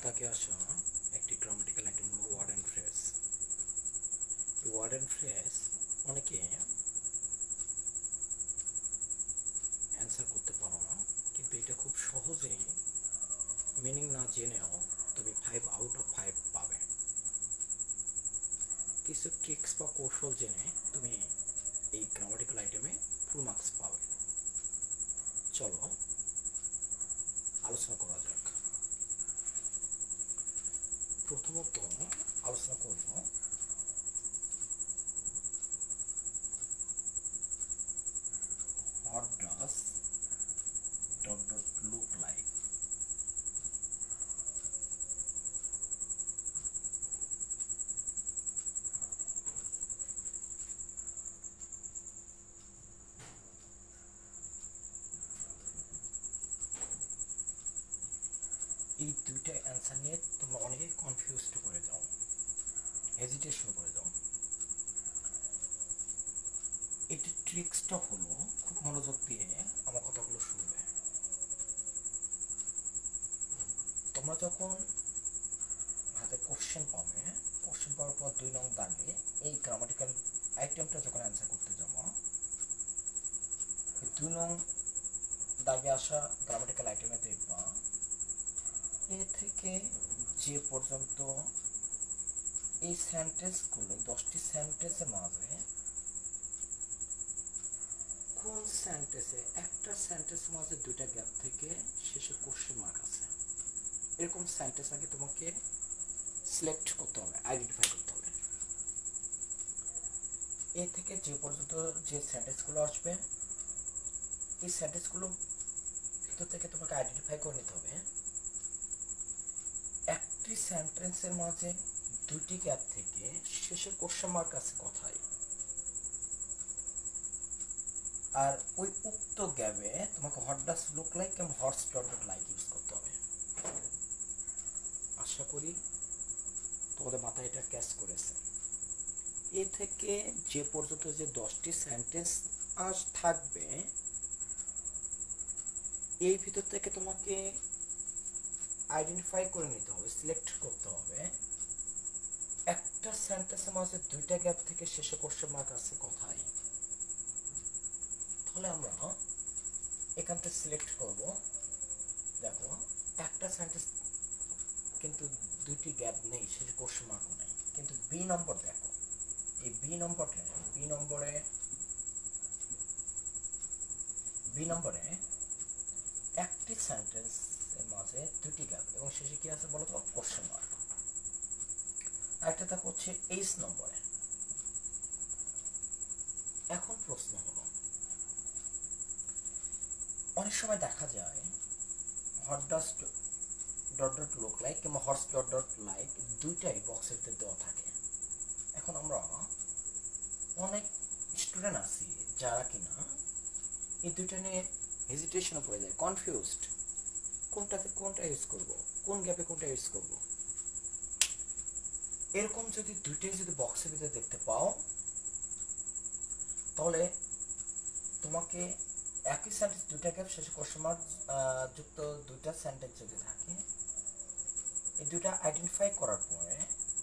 তাকে আসা একটি গ্রামাটিক্যাল আইটেম হলো word and phrase. Word and phrase অনেকে অ্যান্সার করতে পারো না, কিন্তু এটা খুব সহজেই মিনিং না জেনেও তুমি 5/5 পাবে। কিছু ট্রিক্স বা কৌশল জেনে তুমি এই গ্রামাটিক্যাল আইটেমে ফুল মার্কস পাবে। চলো আলোচনা করা যাক। প্রথমত আলোচনা করব what does ... look like। এই দুইটা অ্যান্সার নিয়ে তোমরা অনেকে কনফিউজড করে যাও, হেজিটেশন করে যাও। এটির ট্রিক্সটা হলো, খুব মনোযোগ দিয়ে আমার কথাগুলো শুনবে। তোমরা যখন হাতে কোশ্চেন পাবে, কোশ্চেন পাওয়ার পর 2 নং দাগে এই গ্রামাটিক্যাল আইটেমটা যখন অ্যান্সার করতে যাবো, 2 নং দাগে আসা গ্রামাটিক্যাল আইটেমে দেখবা এ থেকে যে পর্যন্ত এই সেন্টেন্সগুলো 10টি সেন্টেন্সের মাঝে কোন সেন্টেন্সে একটা সেন্টেন্সের মাঝে 2টা গ্যাপ থেকে শেষে কোশ্চেন মার্ক আছে, এরকম সেন্টেন্স আগে তোমাকে সিলেক্ট করতে হবে, আইডেন্টিফাই করতে হবে। এ থেকে যে পর্যন্ত যে সেন্টেন্সগুলো আসবে, এই সেন্টেন্সগুলো ভিতর থেকে তোমাকে আইডেন্টিফাই করে নিতে হবে একটি সেন্টেন্সের মাঝে 2টি গ্যাপ থেকে শেষে কোশ্চেন মার্ক আছে কোথায়, আর ওই উক্ত গ্যাপে তোমাকে হোয়াট ডাজ লুক লাইক এবং হোয়াটস ডট ডট লাইক ইউজ করতে হবে। আশা করি তোমাদের মাথায় এটা ক্যাচ করেছে। এ থেকে যে পর্যন্ত যে 10টি সেন্টেন্স আজ থাকবে, এই ভিতর থেকে তোমাকে আইডেন্টিফাই করে নিতে হবে, সিলেক্ট করতে হবে একটা সেন্টেন্সের মাঝে 2টা গ্যাপ থেকে শেষে কোশ্চেন মার্ক আছে কোথায়। তাহলে আমরা এখানটা সিলেক্ট করব। দেখো একটা সেন্টেন্স কিন্তু 2টি গ্যাপ নেই, শেষে কোশ্চেন মার্কও নেই, কিন্তু বি নম্বর দেখো, এই বি নম্বরে একটি সেন্টেন্সের মাঝে 2টি গ্যাপ এবং শেষে কি আছে বলো তো, কোশ্চেন মার্ক। আরেকটা দেখো হচ্ছে এইচ নম্বরে। এখন প্রশ্ন হলো, অনেক সময় দেখা যায় what does dot dot look like কিংবা হোয়াটস ডট ডট লাইক দুইটাই বক্সের দেওয়া থাকে। এখন আমরা অনেক স্টুডেন্ট আছি যারা কিনা এই দুইটা নিয়ে হেজিটেশনে পড়ে যায়, কনফিউজড, কোনটা ইউজ করব, কোন গ্যাপে কোনটা ইউজ করব। এরকম যদি দুইটাই যদি বক্সের ভিতরে দেখতে পাও, তাহলে তোমাকে একই সেন্টেন্স 2টা গ্যাপ শেষে কোশ্চেন মার্ক যুক্ত 2টা সেন্টেন্স যদি থাকে, এই 2টা আইডেন্টিফাই করার পরে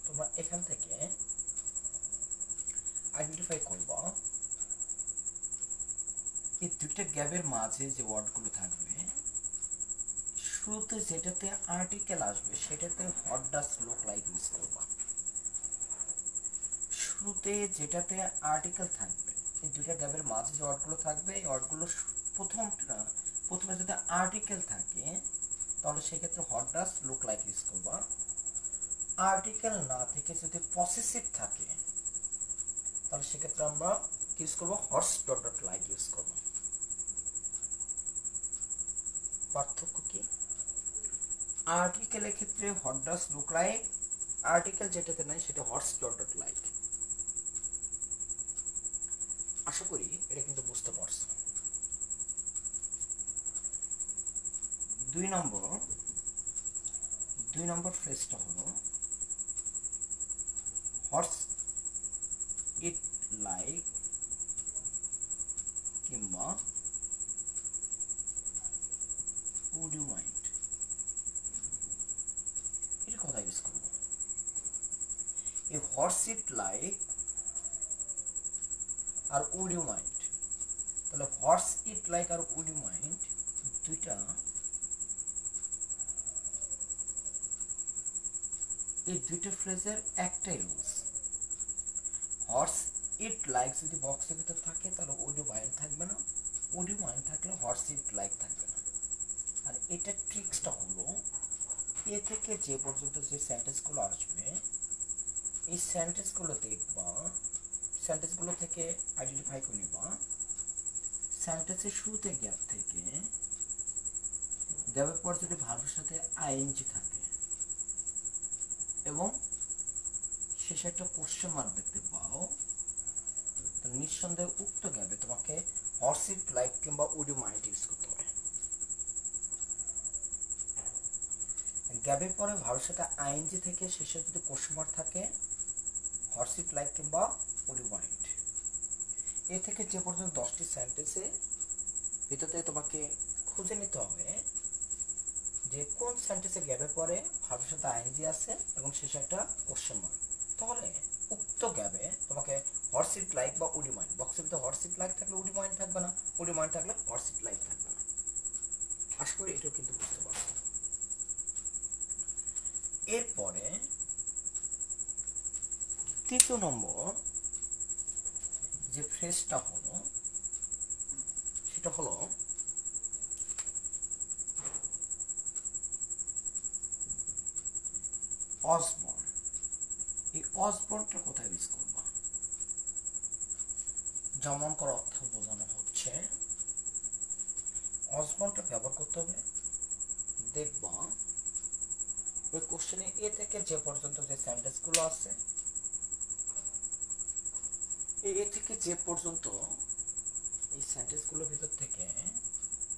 তোমরা এখান থেকে আইডেন্টিফাই করবা এই 2টা গ্যাপের মাঝে যে ওয়ার্ডগুলো থাকবে, শুরুতে যেটাতে আর্টিকেল আসবে সেটাতে what does look like use করবা। শুরুতে যেটাতে আর্টিকেল থাকবে, এই 2টা গ্যাপের মাঝে যে ওয়ার্ডগুলো থাকবে, এই ওয়ার্ডগুলো প্রথমে যদি আর্টিকেল থাকে তাহলে সেক্ষেত্রে what does look like use করবা। আর্টিকেল না থেকে যদি পসেসিভ থাকে তাহলে সেক্ষেত্রে আমরা ইউজ করবো what's dot dot like use করবো। পার্থক্য কি? আর্টিকেলের ক্ষেত্রে what does look like, article যেটাতে নাই সেটা হোয়াটস ডট ডট লাইক। আশা করি এটা কিন্তু বুঝতে পারছো। 2 নম্বর ফ্রেজটা হলো হোয়াটস ইট লাইক কিংবা would you mind। এ হর্স ইট লাইক আর উড ইউ মাইন্ড, তাহলে হর্স ইট লাইক আর উড ইউ মাইন্ড দুইটা এই দুইটা ফ্রেজের একটাই রুলস। হর্স ইট লাইক যদি বক্সের ভিতর থাকে তাহলে উড ইউ মাইন্ড থাকবে না, উড ইউ মাইন্ড থাকলে হর্স ইট লাইক থাকবে না। আর এটার ট্রিক্সটা হলো এ থেকে যে পর্যন্ত যে সেন্টেন্সগুলো আসবে এই সেন্টেন্সগুলো দেখবা, সেন্টেন্সগুলো থেকে আইডেন্টিফাই করে নিবা সেন্টেন্সের শুরুতে গ্যাপ থেকে, গ্যাপের পর যদি ভার্বের সাথে আইএনজি থাকে এবং শেষে একটা কোশ্চেন মার্ক দেখতে পাও, তাহলে নিঃসন্দেহে উক্ত গ্যাপে তোমাকে হর্স ইট লাইক কিংবা উড ইউ মাইন্ড ইউজ করতে হবে। গ্যাপের পরে ভার্বের সাথে আইএনজি থেকে শেষে যদি কোশ্চেন মার্ক থাকে হর্স ইট লাইক কিংবা উড ইউ মাইন্ড। এ থেকে যে পর্যন্ত 10টি সেন্টেন্সে ভিতরে তোমাকে খুঁজে নিতে হবে যে কোন সেন্টেন্সে গ্যাপের পরে ভার্বের সাথে আইএনজি আছে এবং শেষে একটা কোশ্চেন মার্ক, তাহলে উক্ত গ্যাপে তোমাকে হর্স ইট লাইক বা উড ইউ মাইন্ড, বক্সের ভিতরে হর্স ইট লাইক থাকলে উড ইউ মাইন্ড থাকবে না, উড ইউ মাইন্ড থাকলে হর্স ইট লাইক থাকবে না। আশা করি এটাও কিন্তু বুঝতে পারছো। এরপরে 3 নম্বর যে ফ্রেজটা হলো সেটা হলো অসবর্ন। এই অসবর্নটা কোথায় ইউজ করবা? যেমন করে অর্থ বোঝানো হচ্ছে অসবর্নটা ব্যবহার করতে হবে, দেখবা ওই কোশ্চেনে এ থেকে যে পর্যন্ত যে সেন্টেন্সগুলো আছে এ থেকে যে পর্যন্ত এই সেন্টেন্সগুলোর ভিতর থেকে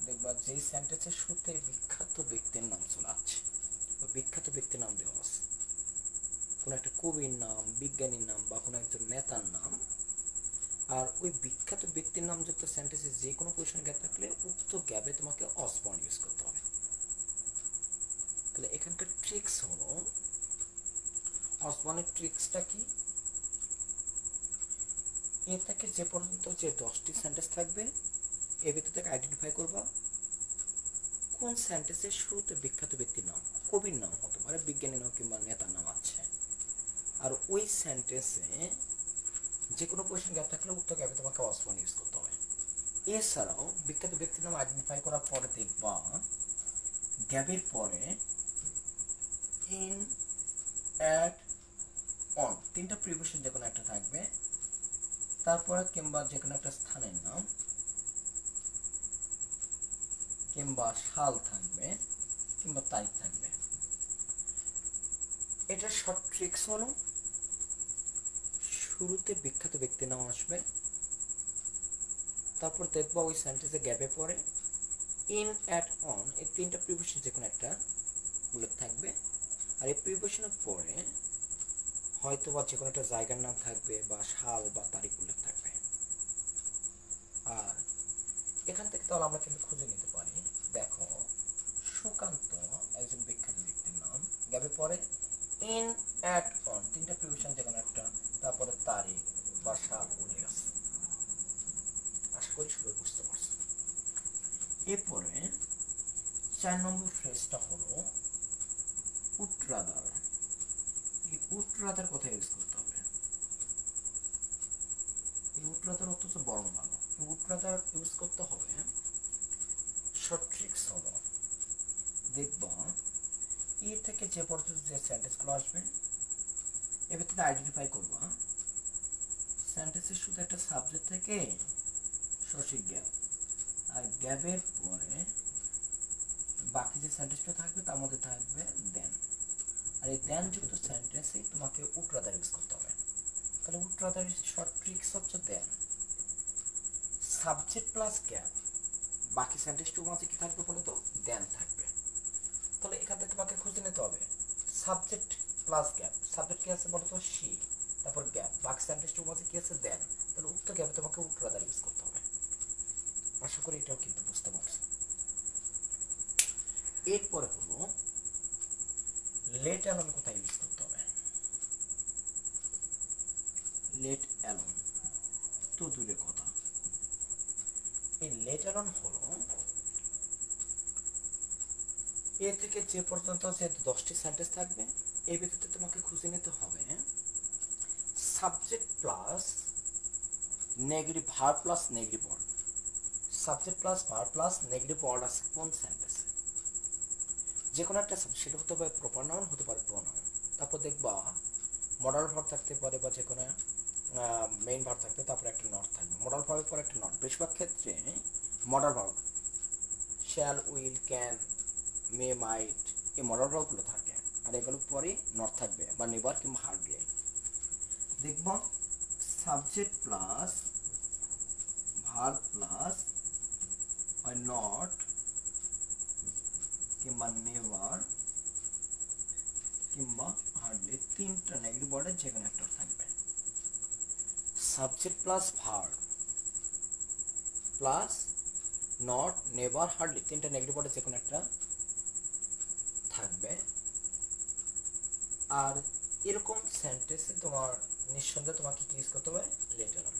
দেখবা যেই সেন্টেন্সের শুরুতে বিখ্যাত ব্যক্তির নাম চলে আসছে, ওই বিখ্যাত ব্যক্তির নাম দেওয়া আছে, কোনো একটা কবির নাম, বিজ্ঞানীর নাম বা কোনো একজন নেতার নাম, আর ওই বিখ্যাত ব্যক্তির নাম যুক্ত সেন্টেন্সে যে কোনো পজিশন গ্যাপ থাকলে উক্ত গ্যাপে তোমাকে অসবর্ন ইউজ করতে হবে। তাহলে এখানকার ট্রিক্স হলো, অসবর্নের ট্রিক্সটা কি? এ থেকে যে পর্যন্ত যে 10টি সেন্টেন্স থাকবে এর ভিতর থেকে আইডেন্টিফাই করবা কোন সেন্টেন্সের শুরুতে বিখ্যাত ব্যক্তির নাম, কবির নাম হতে পারে, বিজ্ঞানীর নাম কিংবা নেতার নাম আছে, আর ওই সেন্টেন্সে যে কোনো পজিশন গ্যাপ থাকলে উক্ত গ্যাপে তোমাকে অসবর্ন ইউজ করতে হবে। এছাড়াও বিখ্যাত ব্যক্তির নাম আইডেন্টিফাই করার পরে দেখবা গ্যাপের পরে ইন, অ্যাট, অন 3টা প্রিপোজিশন যে কোনো একটা থাকবে, তারপরে কিংবা যে কোনো একটা স্থানের নাম কিংবা সাল থাকবে কিংবা তারিখ থাকবে। এটার শর্ট ট্রিক্স হলো শুরুতে বিখ্যাত ব্যক্তির নাম আসবে, তারপর দেখবা ওই সেন্টেন্সে গ্যাপে পরে ইন, অ্যাট, অন এই 3টা প্রিপোজিশন যে কোনো একটা উল্লেখ থাকবে, আর এই প্রিপোজিশনের পরে হয়তো বা যে কোনো একটা জায়গার নাম থাকবে বা সাল বা তারিখ উল্লেখ থাকবে। আর এখান থেকে তাহলে আমরা কিন্তু খুঁজে নিতে পারি, দেখো সুকান্ত একজন বিখ্যাত ব্যক্তির নাম, গ্যাপে পরে ইন, অ্যাট, অন 3টা প্রিপোজিশন যে কোনো একটা, তারপরে তারিখ বা সাল উল্লেখ আছে। আশা করি সবাই বুঝতে পারছো। এরপরে 4 নম্বর ফ্রেজটা হলো উড রাদার। এই উড রাদার কোথায় ইউজ করতে হবে? এই উড রাদার অত্যন্ত বরং ভালো। উড রাদার ইউজ করতে হবে, শর্ট ট্রিক্স হলো দেখবা এ থেকে যে পর্যন্ত যে সেন্টেন্সগুলো আসবে এর ভিতরে আইডেন্টিফাই করবা সেন্টেন্সের শুধু একটা সাবজেক্ট থেকে সঠিক গ্যাপ, আর গ্যাপের পরে বাকি যে সেন্টেন্সটা থাকবে তার মধ্যে থাকবে দেন, আর এই দেন যুক্ত সেন্টেন্সে তোমাকে উড রাদার ইউজ করতে হবে। তাহলে উড রাদার শর্ট ট্রিক্স হচ্ছে দেন, সাবজেক্ট প্লাস গ্যাপ, বাকি সেন্টেন্সটার মাঝে কি থাকবে বলো তো? দেন থাকবে। তাহলে এখান থেকে তোমাকে খুঁজে নিতে হবে সাবজেক্ট প্লাস গ্যাপ, সাবজেক্ট কি আছে বলো তো? শি, তারপর গ্যাপ, বাকি সেন্টেন্সটার মাঝে কি আছে? দেন। তাহলে উক্ত গ্যাপে তোমাকে উড রাদার ইউজ করতে হবে। আশা করি এটাও কিন্তু বুঝতে পারছো। এরপরে হলো লেটার অন কোথায় ইউজ করতে হবে? লেট অ্যালোন তো দূরে কথা। এই লেট অ্যালোন হলো এ থেকে যে পর্যন্ত যে 10টি সেন্টেন্স থাকবে এই ভিত্তিতে তোমাকে খুঁজে নিতে হবে subject plus negative verb plus negative word. Subject plus verb plus negative word আছে কোন সেন্টেন্সে? যে কোনো একটা সেটা হতে পারে প্রপার নাউন, হতে পারে প্রোনাউন। তারপর দেখবা মডাল ভার্ব থাকতে পারে বা যে কোনো মেইন ভার্ব থাকতে, তারপরে একটা নট থাকবে। মডাল ভার্বের পর একটা নট। বেশিরভাগ ক্ষেত্রে modal verb shall, will, can, may, might এই মডাল ভার্বগুলো থাকে, আর এগুলোর পরে নট থাকবে বা নেভার কিংবা হার্ডলি। দেখব সাবজেক্ট প্লাস ভার্ব প্লাস হয় নট কিংবা নেভার কিংবা হার্ডলি, তিনটা নেগেটিভ ওয়ার্ডের যে কোনো একটা থাকবে। Subject plus verb plus not, never, hardly তিনটা নেগেটিভ ওয়ার্ডের যে কোনো একটা থাকবে। আর এরকম সেন্টেন্সে তোমার নিঃসন্দেহে তোমাকে কি ইউজ করতে হবে? Let alone.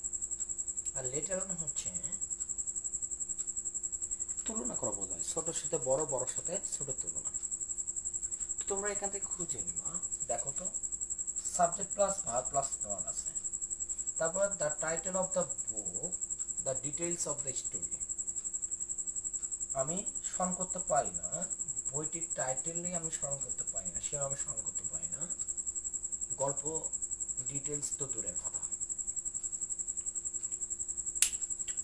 আর লেট অ্যালোন হচ্ছে তুলনা করা বোঝায়, ছোটোর সাথে বড়, বড়োর সাথে ছোট তুলনা। তোমরা এখান থেকে খুঁজে নিবা। দেখো তো subject plus verb plus not আছে, তারপর the title of the book, the details of the story. আমি স্মরণ করতে পারি না বইটির টাইটেল নিয়ে, আমি স্মরণ করতে পারি না, সেও আমি স্মরণ করতে পারি না, গল্প ডিটেইলস তো দূরের কথা।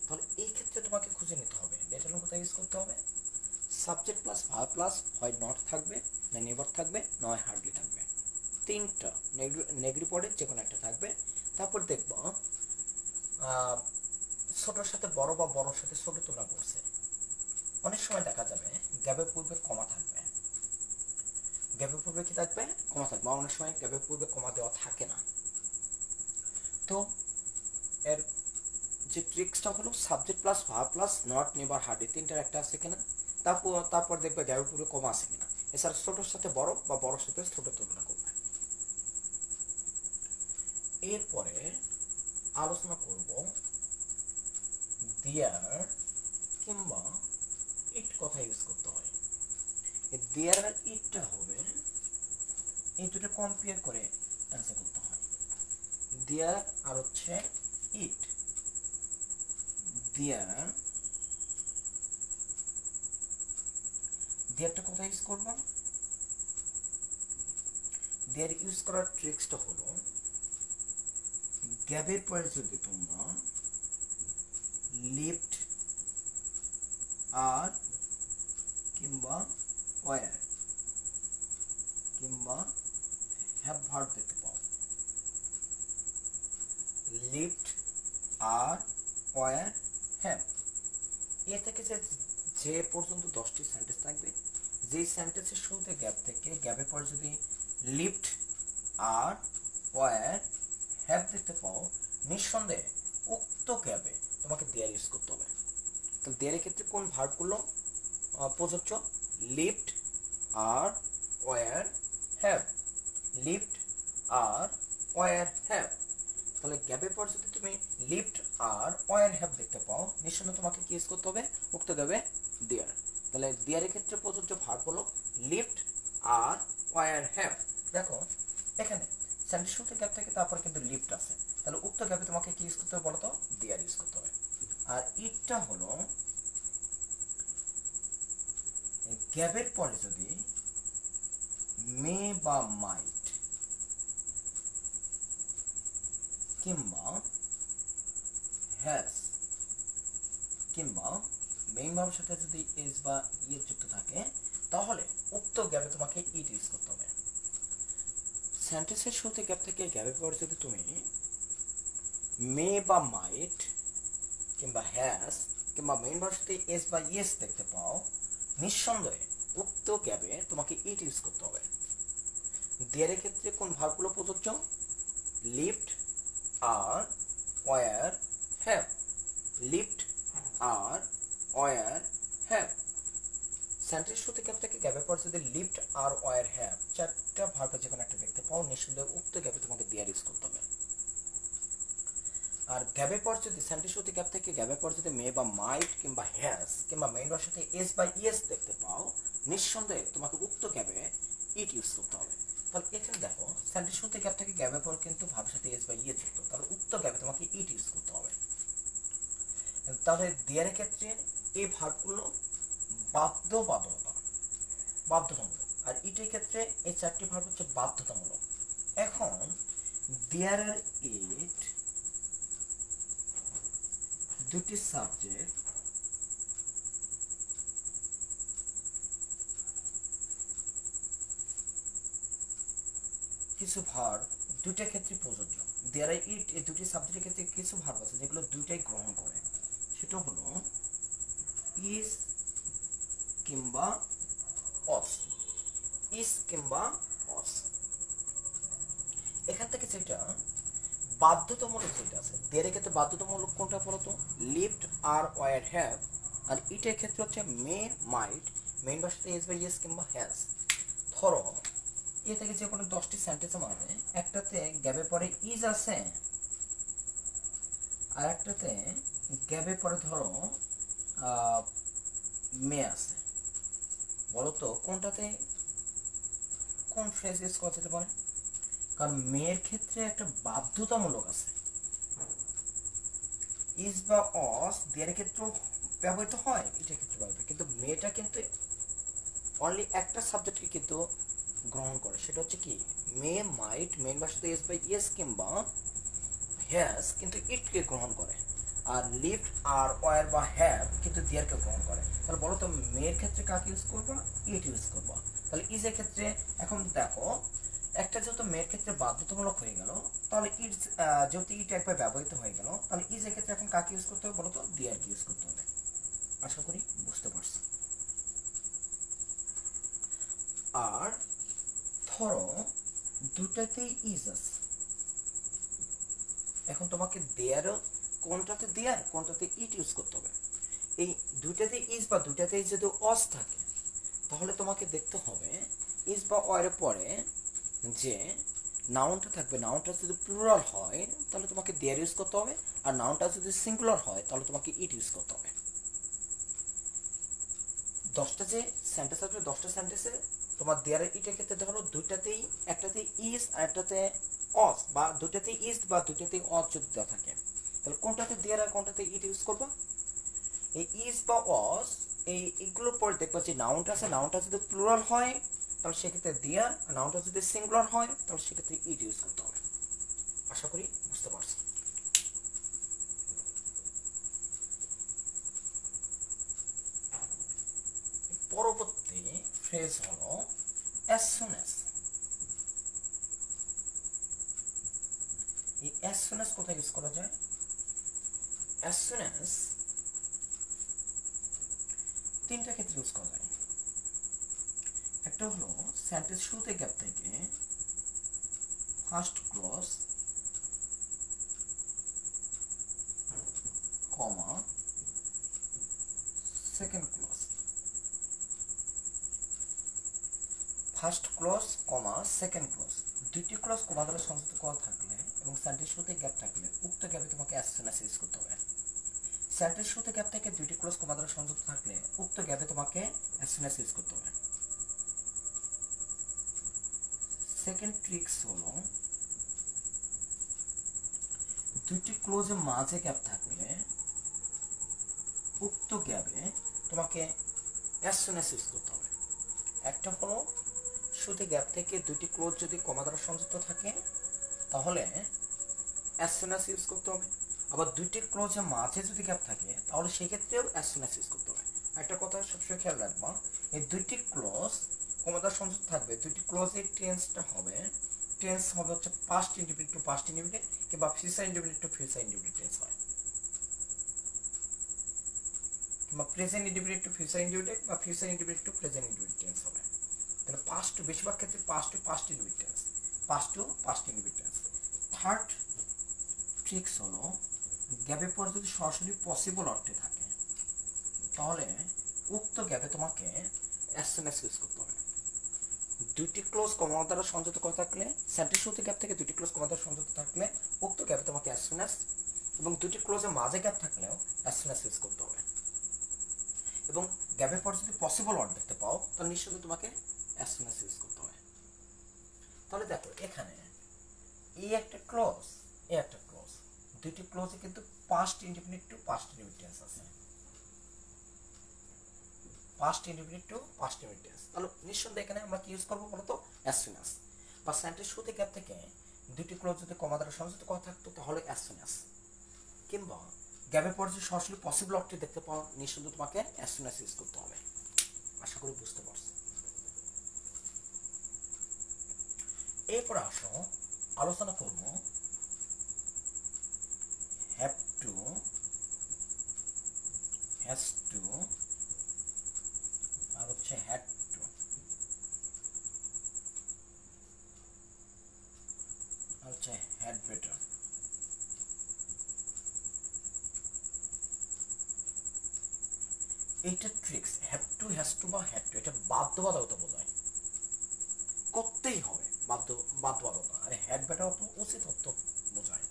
তাহলে এই ক্ষেত্রে তোমাকে খুঁজে নিতে হবে লেট অ্যালোন কোথায় ইউজ করতে হবে। সাবজেক্ট প্লাস ভার্ব প্লাস হয় নট থাকবে, না নেভার থাকবে, নয় হার্ডলি থাকবে, তিনটা নেগেটিভ ওয়ার্ডের যে কোনো একটা থাকবে। তারপর দেখব ছোটোর সাথে বড় বা বড়োর সাথে ছোট তুলনা করছে। অনেক সময় দেখা যাবে গ্যাপের পূর্বে কমা থাকবে, গ্যাপের পূর্বে কি থাকবে? কমা থাকবে। অনেক সময় গ্যাপের পূর্বে কমা দেওয়া থাকে না। তো এর যে ট্রিক্সটা হলো subject plus verb plus not, never, hardly তিনটার একটা আছে কিনা, তারপর দেখবে গ্যাপের পূর্বে কমা আছে কিনা। এছাড়া ছোটোর সাথে বড় বা বড়োর সাথে ছোট তুলনা করবে। এরপরে আলোচনা করব দেয়ার কিংবা ইট কথা ইউজ করতে হয়। এই দেয়ার আর ইটটা হবে এই দুটো কম্পেয়ার করে অ্যান্সার করতে হয়। দেয়ার আর হচ্ছে ইট। দেয়ারটা কোথায় ইউজ করব? দেয়ার ইউজ করার ট্রিক্সটা হলো গ্যাপের পরে যদি তোমরা লিফট আর কিংবা ওয়ার কিংবা হ্যাভ ভার্ব দেখতে পাও, লিফট আর ওয়ার হ্যাভ, এ থেকে যে পর্যন্ত 10টি সেন্টেন্স থাকবে, যেই সেন্টেন্সের শুরুতে গ্যাপ থেকে গ্যাপের পরে যদি লিফট আর ওয়ার হ্যাভ দেখতে পাও, নিঃসন্দেহে উক্ত গ্যাপে তোমাকে দেয়ার ইউজ করতে হবে। তো দেয়ারের ক্ষেত্রে কোন ভার্বগুলো প্রযোজ্য? লিফট আর ওয়ার হ্যাভ, লিফট আর ওয়ার হ্যাভ। তাহলে গ্যাপের পর যদি তুমি লিফট আর ওয়ার হ্যাভ দেখতে পাও, নিঃসন্দেহে তোমাকে কি ইউজ করতে হবে? উক্ত গ্যাপে দেয়ার। তাহলে দেয়ারের ক্ষেত্রে প্রযোজ্য ভার্ব হলো লিফট আর ওয়ার হ্যাভ। দেখো এখানে সেন্টেন্স শুরুতে গ্যাপ থেকে তারপর কিন্তু লিফট আছে, তাহলে উক্ত গ্যাপে তোমাকে কি ইউজ করতে হবে বলো তো? দেয়ার ইউজ করতে হবে। আর ইটটা হলো গ্যাপের পরে যদি মে বা মাইট কিংবা হ্যাজ কিংবা মেইন ভার্বের সাথে যদি এস বা ইয়ে যুক্ত থাকে, তাহলে উক্ত গ্যাপে তোমাকে ইট ইউজ করতে হবে। সেন্টেন্সের শুরুতে গ্যাপ থেকে গ্যাপের পরে যদি তুমি মে বা মাইট কিংবা হ্যাজ কিংবা মেইন ভার্বের সাথে এস বা ইয়েস দেখতে পাও, নিঃসন্দেহে উক্ত গ্যাপে তোমাকে ইট ইউজ করতে হবে। দেয়ারের ক্ষেত্রে কোন ভার্বগুলো প্রযোজ্য? লিফট আর ওয়ার হ্যাভ, লিফট আর ওয়ার হ্যাভ। সেন্টেন্স শুরুতে গ্যাপ থেকে গ্যাপের পর যদি লিফট আর ওয়ার হ্যাভ চারটা ভার্বের যে কোনো একটা দেখতে পাও, নিঃসন্দেহে উক্ত গ্যাপে তোমাকে দেয়ার ইউজ করতে হবে। আর গ্যাপের পর যদি সেন্টেন্স শুরুতে গ্যাপ থেকে গ্যাপের পর যদি মে বা মাইট কিংবা হ্যাজ কিংবা মেইন ভার্বের সাথে এস বা ইএস দেখতে পাও, নিঃসন্দেহে তোমাকে উক্ত গ্যাপে ইট ইউজ করতে হবে। তাহলে এখানে দেখো সেন্টেন্স শুরুতে গ্যাপ থেকে গ্যাপের পর কিন্তু ভাবের সাথে এস বা ইএস যুক্ত, তাহলে উক্ত গ্যাপে তোমাকে ইট ইউজ করতে হবে। তাহলে দেয়ারের ক্ষেত্রে এই ভার্বগুলো বাধ্যতামূলক, আর ইটের ক্ষেত্রে এই চারটি ভার্ব হচ্ছে বাধ্যতামূলক। এখন দেয়ার আর ইট দুটি সাবজেক্ট, কিছু ভার্ব দুইটা ক্ষেত্রে প্রযোজ্য। দেয়ার আর ইট এই দুটি সাবজেক্টের ক্ষেত্রে কিছু ভার্ব আছে যেগুলো দুইটাই গ্রহণ করে, সেটা হলো ইজ কিংবা অস, ইজ কিংবা অস। এখান থেকে যেটা বাধ্যতামূলক যেটা আছে, দেয়ারের ক্ষেত্রে বাধ্যতামূলক কোনটা বলতো? লিভড আর ওয়ার হ্যাভ। আর ইটের ক্ষেত্রে হচ্ছে মে মাইট, মেইন ভার্বের সাথে এস বা ইয়েস কিংবা হ্যাজ। ধরো এ থেকে যে কোনো 10টি সেন্টেন্সের মধ্যে একটাতে গ্যাপের পরে ইজ আছে, আর একটাতে গ্যাপের পরে ধরো মে আছে। বলতো কোনটাতে কোন ফ্রেজ ইউজ করা যেতে পারে? কারণ মেয়ের ক্ষেত্রে একটা বাধ্যতামূলক আছে, ইজ বা অস দেয়ার ক্ষেত্রেও ব্যবহৃত হয়, এটার ক্ষেত্রে ব্যবহৃত, কিন্তু মেয়েটা কিন্তু অনলি একটা সাবজেক্টকে কিন্তু গ্রহণ করে, সেটা হচ্ছে কি মে মাইট, মেইন ভার্বের সাথে এস বাই ইয়েস কিংবা হ্যাজ কিন্তু ইটকে গ্রহণ করে, আর লিভড আর ওয়ার বা হ্যাভ কিন্তু দেয়ারকে গ্রহণ করে। তাহলে বলো তো মেয়ের ক্ষেত্রে কাকে ইউজ করবা? ইট ইউজ করবা। তাহলে ইজের ক্ষেত্রে এখন দেখো একটা যেহেতু মেয়ের ক্ষেত্রে বাধ্যতামূলক হয়ে গেল, তাহলে ইট যেহেতু ইট একবার ব্যবহৃত হয়ে গেল, তাহলে ইজের ক্ষেত্রে এখন কাকে ইউজ করতে হবে বলো তো? দেয়ারকে ইউজ করতে হবে। আশা করি বুঝতে পারছো। আর ধরো দুটাতেই ইজ আছে, এখন তোমাকে দেয়ারও কোনটাতে দেয়ার কোনটাতে ইট ইউজ করতে হবে। এই দুইটাতে ইজ বা দুইটাতেই যদি অস থাকে, তাহলে তোমাকে দেখতে হবে ইজ বা ওয়ারের পরে যে নাউনটা থাকবে, নাউনটা যদি প্লুরাল হয় তাহলে তোমাকে দেয়ার ইউজ করতে হবে, আর নাউনটা যদি সিঙ্গুলার হয় তাহলে তোমাকে ইট ইউজ করতে হবে। 10টা যে সেন্টেন্স আসবে 10টা সেন্টেন্সে তোমার দেয়ার ইটের ক্ষেত্রে ধরো দুইটাতেই, একটাতে ইজ আর একটাতে অস, বা দুইটাতেই ইজ বা দুইটাতেই অস যদি দেওয়া থাকে, তাহলে কোনটাতে দেয়ার আর কোনটাতে ইট ইউজ করবা? এই ইজ বা অস এইগুলোর পরে দেখবা যে নাউনটা আছে, নাউনটা যদি প্লুরাল হয় তাহলে সেক্ষেত্রে দেয়ার, আর নাউনটা যদি সিঙ্গুলার হয় তাহলে সেক্ষেত্রে ইট ইউজ করতে হবে। আশা করি বুঝতে পারছো। পরবর্তী ফ্রেজ হলো as soon as। এই as soon as কোথায় ইউজ করা যায়? as soon as তিনটা ক্ষেত্রে ইউজ করা যায়। একটা হলো সেন্টেন্স শুরুতে গ্যাপ থেকে first clause comma second clause, first clause comma second clause, দুইটি ক্লজ কমা দ্বারা সংযুক্ত করা থাকলে এবং সেন্টেন্স শুরুতে গ্যাপ থাকলে উক্ত গ্যাপে তোমাকে as soon as ইউজ করতে হবে। সেন্টেন্স শুরুতে গ্যাপ থেকে দুইটি ক্লজ কমা দ্বারা সংযুক্ত থাকলে উক্ত গ্যাপে তোমাকে as soon as ইউজ করতে হবে। সেকেন্ড ট্রিক্স হলো দুইটি ক্লোজের মাঝে গ্যাপ থাকলে উক্ত গ্যাপে তোমাকে as soon as ইউজ করতে হবে। একটা হলো শুরুতে গ্যাপ থেকে দুইটি ক্লোজ যদি কমা দ্বারা সংযুক্ত থাকে তাহলে as soon as ইউজ করতে হবে, আবার দুইটি ক্লোজের মাঝে যদি গ্যাপ থাকে তাহলে সেই ক্ষেত্রেও as soon as ইউজ করতে হবে। একটা কথা সবসময় খেয়াল রাখবা, এই দুইটি ক্লোজ কমা দ্বারা সংযুক্ত থাকবে, দুইটি ক্লোজের টেন্সটা হবে, টেন্স হবে হচ্ছে past independent to past independent কিংবা future independent to future independent tense হয়, কিংবা present independent to future independent বা future independent to present independent tense হবে। তাহলে পাস্ট টু বেশিরভাগ ক্ষেত্রে past to past independent tense, past to past independent tense. Third tricks হলো গ্যাপের পর যদি সরাসরি পসিবল অর্থে থাকে তাহলে উক্ত গ্যাপে তোমাকে as soon as ইউজ করতে হবে। দুইটি ক্লোজ কমা দ্বারা সংযুক্ত করা থাকলে, সেন্টেন্স শুরুতে গ্যাপ থেকে দুইটি ক্লোজ কমা দ্বারা সংযুক্ত থাকলে উক্ত গ্যাপে তোমাকে as soon as এবং দুটি ক্লোজের মাঝে গ্যাপ থাকলেও অ্যাজ সুন অ্যাজ ইউজ করতে হবে। এবং গ্যাপের পর যদি পসিবল ওয়ার্ড দেখতে পাও তাহলে নিশ্চয়ই তোমাকে অ্যাজ সুন অ্যাজ ইউজ করতে হবে। তাহলে দেখো এখানে এই একটা ক্লোজ, এই একটা ক্লোজ, দুইটি ক্লোজে কিন্তু past indefinite to past indefinite tense আছে, past indefinite to past indefinite tense. তাহলে নিঃসন্দেহে এখানে আমরা কি ইউজ করবো বলতো, অ্যাজ সুন অ্যাজ। বা সেন্টেন্স শুরুতে গ্যাপ থেকে দুটি ক্লোজ যদি কমা দ্বারা সংযুক্ত করা থাকতো তাহলে অ্যাজ সুন অ্যাজ। কিংবা গ্যাপের পর যদি সরাসরি পসিবল অর্থটি দেখতে পাও নিঃসন্দেহে তোমাকে অ্যাজ সুন অ্যাজ ইউজ করতে হবে। আশা করি বুঝতে পারছো। এরপর আসো আলোচনা করব হ্যাভ টু, হ্যাজ টু, আর হচ্ছে হ্যাড টু, আর হচ্ছে হ্যাড বেটার। এইটা tricks. Have to, has to বা হ্যাড টু এটা বাধ্যবাধকতা বোঝায়, করতেই হবে, বাধ্যবাধকতা। আর হ্যাড বেটার অর্থ উচিত অর্থ বোঝায়।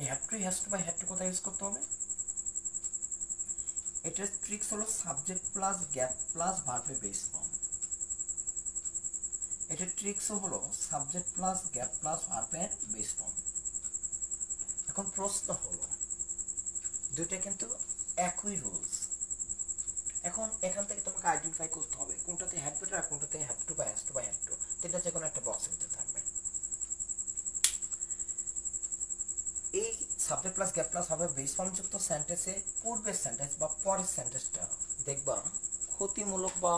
এই হ্যাভ টু, হ্যাজ টু বা হ্যাড টু কোথায় ইউজ করতে হবে? এটার ট্রিক্স হলো সাবজেক্ট প্লাস গ্যাপ প্লাস ভার্বের বেস ফর্ম। এটার ট্রিক্সও হলো সাবজেক্ট প্লাস গ্যাপ প্লাস ভার্বের বেস ফর্ম। এখন প্রশ্ন হলো দুইটা কিন্তু একই রুলস। এখন এখান থেকে তোমাকে আইডেন্টিফাই করতে হবে কোনটাতে হ্যাড বেটার আর কোনটাতে হ্যাভ টু বা হ্যাজ টু বা হ্যাড টু। তিনটা যে কোনো একটা বক্সের ভিতরে থাকবে। এই সাবজেক্ট প্লাস গ্যাপ প্লাস ভার্বের বেস ফর্ম যুক্ত সেন্টেন্সে পূর্বের সেন্টেন্স বা পরের সেন্টেন্সটা দেখবা ক্ষতিমূলক বা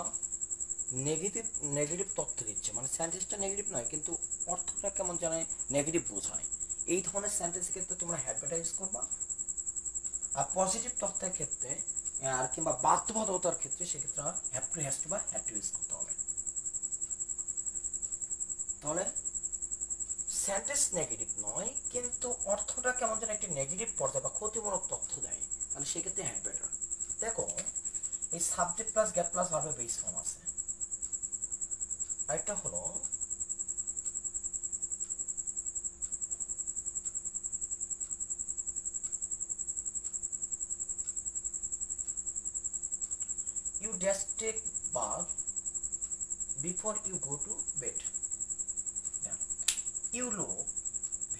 নেগেটিভ তথ্য দিচ্ছে। মানে সেন্টেন্সটা নেগেটিভ নয় কিন্তু অর্থটা কেমন জানে নেগেটিভ বোঝায়। এই ধরনের সেন্টেন্সের ক্ষেত্রে তোমরা হ্যাড বেটার ইউজ করবা। আর পজিটিভ তথ্যের ক্ষেত্রে আর কিংবা বাধ্যবাধকতার ক্ষেত্রে সেক্ষেত্রে হ্যাভ টু, হ্যাজ টু বা হ্যাড টু ইউজ করতে হবে। তাহলে সেন্টেন্স নেগেটিভ নয় কিন্তু অর্থটা কেমন যেন একটা নেগেটিভ পর্যায়ে বা ক্ষতিমূলক তথ্য দেয়, তাহলে সেক্ষেত্রে হ্যাড বেটার। দেখো এই সাবজেক্ট প্লাস গ্যাপ প্লাস ভার্বের বেস ফর্ম আছে। আরেকটা হলো you just take bath before you go to bed. You look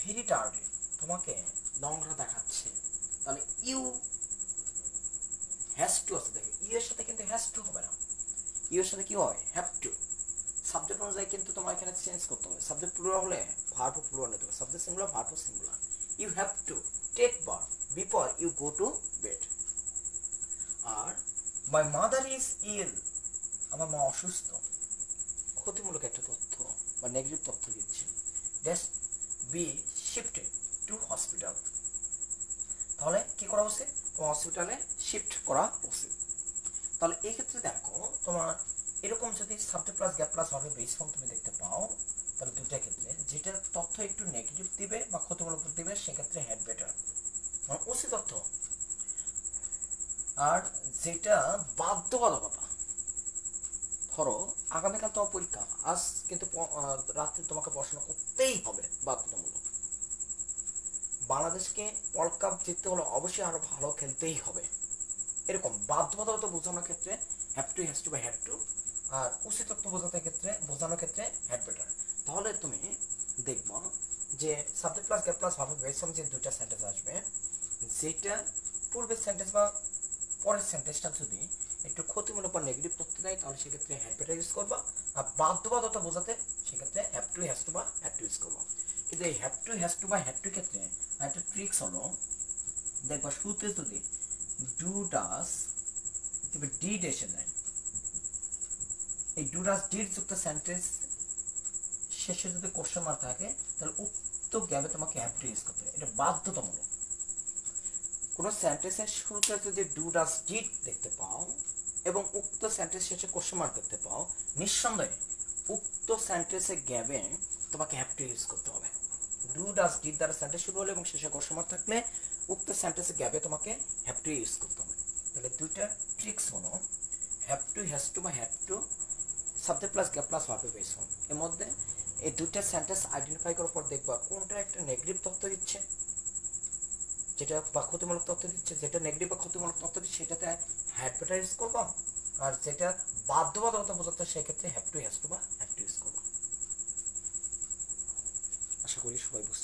very dirty, তোমাকে নোংরা দেখাচ্ছে। তাহলে ইউ হ্যাজ টু আছে। দেখো ইউ এর সাথে কিন্তু হ্যাজ টু হবে না, ইউ এর সাথে কি হয় হ্যাভ টু। সাবজেক্ট অনুযায়ী কিন্তু তোমার এখানে চেঞ্জ করতে হবে। সাবজেক্ট প্লুরাল হলে ভার্ব প্লুরাল নিতে হবে, subject singular verb singular. You have to take bath before you go to bed. আর মাই মাদার ইজ ইল, আমার মা অসুস্থ, ক্ষতিমূলক একটা তথ্য বা নেগেটিভ তথ্য দিচ্ছে। That's be shifted to hospital, তাহলে কি করা উচিত? তোমার হসপিটালে শিফট করা উচিত। তাহলে এই ক্ষেত্রে দেখো তোমার এরকম যদি সাবজেক্ট প্লাস গ্যাপ প্লাস ভাবে বেস ফর্ম তুমি দেখতে পাও তাহলে দুইটা ক্ষেত্রে যেটা তথ্য একটু নেগেটিভ দিবে বা ক্ষতিমূলক দিবে সেক্ষেত্রে হ্যাড বেটার মানে উচিত তথ্য। আর যেটা বাধ্যবাধকতা, ধরো আগামীকাল তোমার পরীক্ষা, আজ কিন্তু রাত্রে তোমাকে পড়াশোনা করতেই হবে বাধ্যতামূলক। বাংলাদেশকে ওয়ার্ল্ড কাপ জিততে হলে অবশ্যই আরো ভালো খেলতেই হবে। এরকম বাধ্যবাধকতা বোঝানোর ক্ষেত্রে হ্যাভ টু, হ্যাজ টু বা হ্যাড টু। আর উচিত তথ্য বোঝানোর ক্ষেত্রে হ্যাড বেটার। তাহলে তুমি দেখবো যে সাবজেক্ট প্লাস গ্যাপ প্লাস ভাবে বেস ফর্ম যে দুইটা সেন্টেন্স আসবে, যেটা পূর্বের সেন্টেন্স বা পরের সেন্টেন্সটা যদি একটু ক্ষতিমূলক বা নেগেটিভ তথ্য দেয় তাহলে সেক্ষেত্রে হ্যাড বেটার ইউজ করবা। আর বাধ্যবাধকতা বোঝাতে সেক্ষেত্রে হ্যাভ টু, হ্যাজ টু বা হ্যাড টু ইউজ করবা। কিন্তু এই হ্যাভ টু, হ্যাজ টু বা হ্যাড টু ক্ষেত্রে একটা ট্রিক্স হলো, দেখবা শুরুতে যদি ডু ডাস ডিড এসে যায়, এই ডু ডাস ডিড যুক্ত সেন্টেন্স শেষে যদি কোশ্চেন মার্ক থাকে তাহলে উক্ত গ্যাপে তোমাকে হ্যাভ টু ইউজ করতে হবে। এটা বাধ্যতামূলক। কোন সেন্টেন্সের শুরুতে যদি ডু ডাস ডিড দেখতে পাও এবং উক্ত সেন্টেন্স শেষে কোশ্চেন মার্ক দেখতে পাও, নিঃসন্দেহে উক্ত সেন্টেন্সের গ্যাপে তোমাকে হ্যাভ টু ইউজ করতে হবে। ডু ডাস ডিড দ্বারা সেন্টেন্স শুরু হলে এবং শেষে কোশ্চেন মার্ক থাকলে উক্ত সেন্টেন্সের গ্যাপে তোমাকে হ্যাভ টু ইউজ করতে হবে। তাহলে দুইটা ট্রিক্স হলো হ্যাভ টু, হ্যাজ টু বা had to, subject plus gap plus verb base form. এর মধ্যে এই দুইটা সেন্টেন্স আইডেন্টিফাই করার পর দেখবা কোনটা একটা নেগেটিভ তথ্য দিচ্ছে, যেটা ক্ষতিমূলক তথ্য দিচ্ছে, যেটা নেগেটিভ বা ক্ষতিমূলক তথ্য দিচ্ছে সেটাতে হ্যাড বেটার ইউজ করবা, আর যেটা বাধ্যবাধকতা বোঝাতে সেক্ষেত্রে হ্যাভ টু ইউজ করবা। আশা করি সবাই বুঝতে